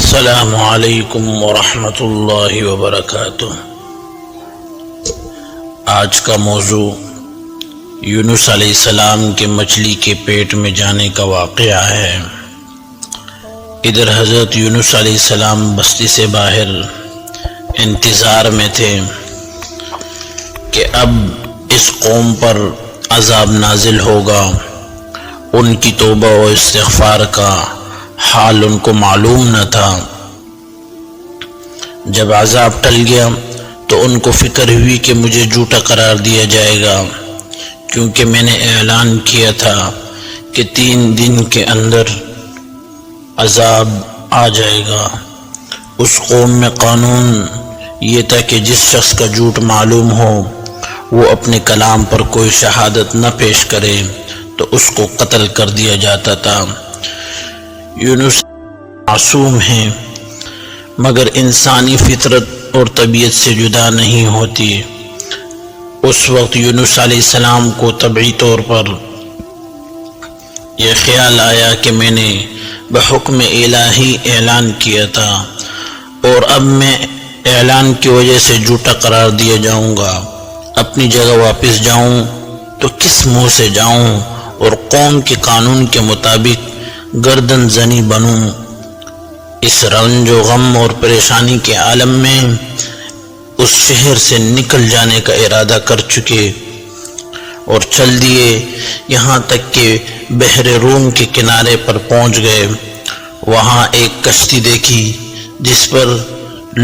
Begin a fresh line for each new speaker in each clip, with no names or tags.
السلام علیکم ورحمۃ اللہ وبرکاتہ۔ آج کا موضوع یونس علیہ السلام کے مچھلی کے پیٹ میں جانے کا واقعہ ہے۔ ادھر حضرت یونس علیہ السلام بستی سے باہر انتظار میں تھے کہ اب اس قوم پر عذاب نازل ہوگا۔ ان کی توبہ و استغفار کا حال ان کو معلوم نہ تھا۔ جب عذاب ٹل گیا تو ان کو فکر ہوئی کہ مجھے جھوٹا قرار دیا جائے گا، کیونکہ میں نے اعلان کیا تھا کہ 3 دن کے اندر عذاب آ جائے گا۔ اس قوم میں قانون یہ تھا کہ جس شخص کا جھوٹ معلوم ہو وہ اپنے کلام پر کوئی شہادت نہ پیش کرے تو اس کو قتل کر دیا جاتا تھا۔ یونس معصوم ہیں، مگر انسانی فطرت اور طبیعت سے جدا نہیں ہوتی۔ اس وقت یونس علیہ السلام کو طبعی طور پر یہ خیال آیا کہ میں نے بحکم الہی اعلان کیا تھا اور اب میں اعلان کی وجہ سے جھوٹا قرار دیا جاؤں گا۔ اپنی جگہ واپس جاؤں تو کس منہ سے جاؤں اور قوم کے قانون کے مطابق گردن زنی بنوں۔ اس رنج و غم اور پریشانی کے عالم میں اس شہر سے نکل جانے کا ارادہ کر چکے اور چل دیے، یہاں تک کہ بحر روم کے کنارے پر پہنچ گئے۔ وہاں ایک کشتی دیکھی جس پر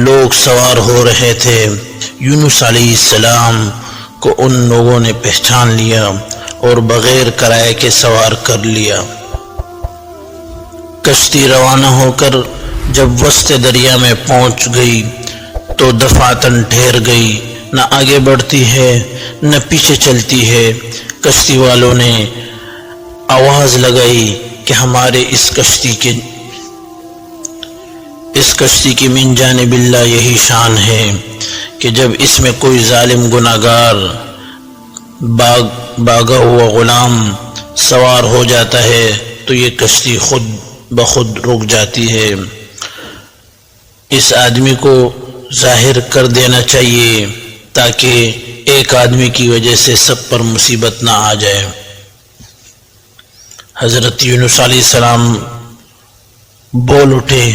لوگ سوار ہو رہے تھے۔ یونس علیہ السلام کو ان لوگوں نے پہچان لیا اور بغیر کرائے کے سوار کر لیا۔ کشتی روانہ ہو کر جب وسط دریا میں پہنچ گئی تو دفعتاً ٹھہر گئی، نہ آگے بڑھتی ہے نہ پیچھے چلتی ہے۔ کشتی والوں نے آواز لگائی کہ ہمارے اس کشتی کی من جانب اللہ یہی شان ہے کہ جب اس میں کوئی ظالم گناہگار بھاگا ہوا غلام سوار ہو جاتا ہے تو یہ کشتی خود بخود رک جاتی ہے۔ اس آدمی کو ظاہر کر دینا چاہیے تاکہ ایک آدمی کی وجہ سے سب پر مصیبت نہ آ جائے۔ حضرت یونس علیہ السلام بول اٹھے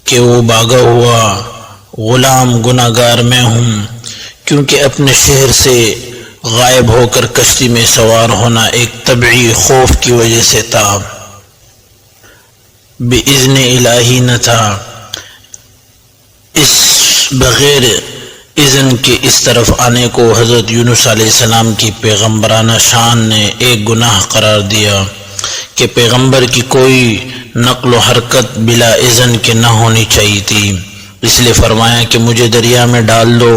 کہ وہ بھاگا ہوا غلام گناہگار میں ہوں، کیونکہ اپنے شہر سے غائب ہو کر کشتی میں سوار ہونا ایک طبعی خوف کی وجہ سے تھا، بِإِذْنِ الہی نہ تھا۔ اس بغیر اذن کے اس طرف آنے کو حضرت یونس علیہ السلام کی پیغمبرانہ شان نے ایک گناہ قرار دیا کہ پیغمبر کی کوئی نقل و حرکت بلا اذن کے نہ ہونی چاہیے تھی۔ اس لیے فرمایا کہ مجھے دریا میں ڈال دو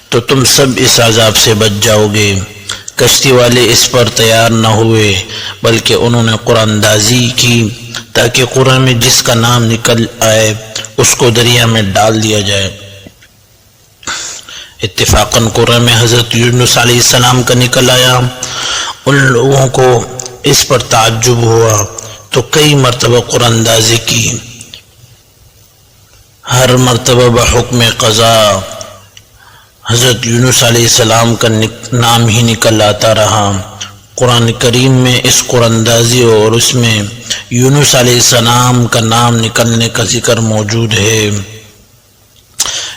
تو تم سب اس عذاب سے بچ جاؤ گے۔ کشتی والے اس پر تیار نہ ہوئے، بلکہ انہوں نے قرآن اندازی کی تاکہ قرآن میں جس کا نام نکل آئے اس کو دریا میں ڈال دیا جائے۔ اتفاقاً قرآن میں حضرت یونس علیہ السلام کا نکل آیا۔ ان لوگوں کو اس پر تعجب ہوا تو کئی مرتبہ قرآن اندازی کی، ہر مرتبہ بحکم قضا حضرت یونس علیہ السلام کا نام ہی نکل آتا رہا۔ قرآن کریم میں اس قرآن اندازی اور اس میں یونس علیہ السلام کا نام نکلنے کا ذکر موجود ہے۔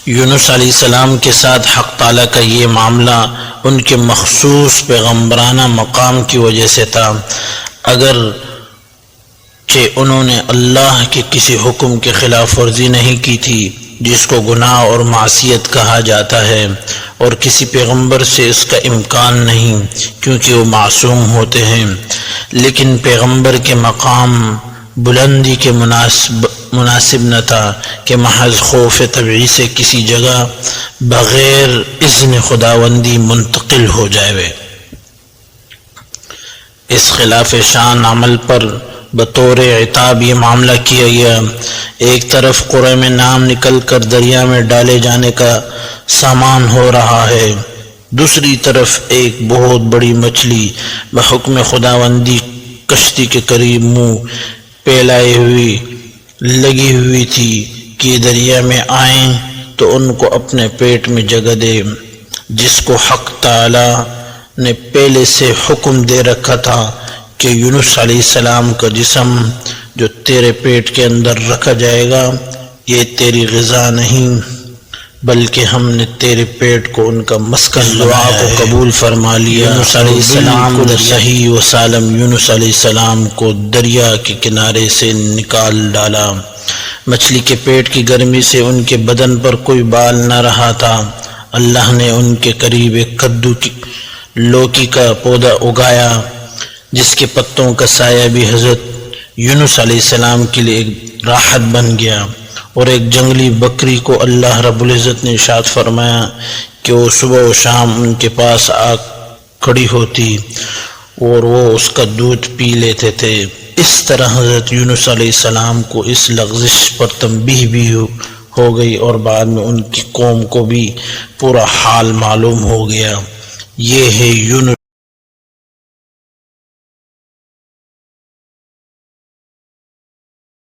یونس علیہ السلام کے ساتھ حق تعالیٰ کا یہ معاملہ ان کے مخصوص پیغمبرانہ مقام کی وجہ سے تھا، اگر کہ انہوں نے اللہ کے کسی حکم کے خلاف ورزی نہیں کی تھی جس کو گناہ اور معصیت کہا جاتا ہے، اور کسی پیغمبر سے اس کا امکان نہیں کیونکہ وہ معصوم ہوتے ہیں، لیکن پیغمبر کے مقام بلندی کے مناسب نہ تھا کہ محض خوف طبعی سے کسی جگہ بغیر اذن خداوندی منتقل ہو جائے۔ اس خلاف شان عمل پر بطور عتاب یہ معاملہ کیا گیا۔ ایک طرف قرآن میں نام نکل کر دریا میں ڈالے جانے کا سامان ہو رہا ہے، دوسری طرف ایک بہت بڑی مچھلی بحکم خداوندی کشتی کے قریب منہ پھیلائے ہوئی لگی ہوئی تھی کہ دریا میں آئیں تو ان کو اپنے پیٹ میں جگہ دے، جس کو حق تعالی نے پہلے سے حکم دے رکھا تھا کہ یونس علیہ السلام کا جسم جو تیرے پیٹ کے اندر رکھا جائے گا یہ تیری غذا نہیں بلکہ ہم نے تیرے پیٹ کو ان کا مسکن دعا کو قبول فرما لیا۔ یونس علیہ السلام صحیح و سالم یونس علیہ السلام کو دریا کے کنارے سے نکال ڈالا۔ مچھلی کے پیٹ کی گرمی سے ان کے بدن پر کوئی بال نہ رہا تھا۔ اللہ نے ان کے قریب ایک کدو کی لوکی کا پودا اگایا جس کے پتوں کا سایہ بھی حضرت یونس علیہ السلام کے لیے ایک راحت بن گیا، اور ایک جنگلی بکری کو اللہ رب العزت نے ارشاد فرمایا کہ وہ صبح و شام ان کے پاس آ کھڑی ہوتی اور وہ اس کا دودھ پی لیتے تھے۔ اس طرح حضرت یونس علیہ السلام کو اس لغزش پر تنبیہ بھی ہو گئی اور بعد میں ان کی قوم کو بھی پورا حال معلوم ہو گیا۔ یہ ہے یونس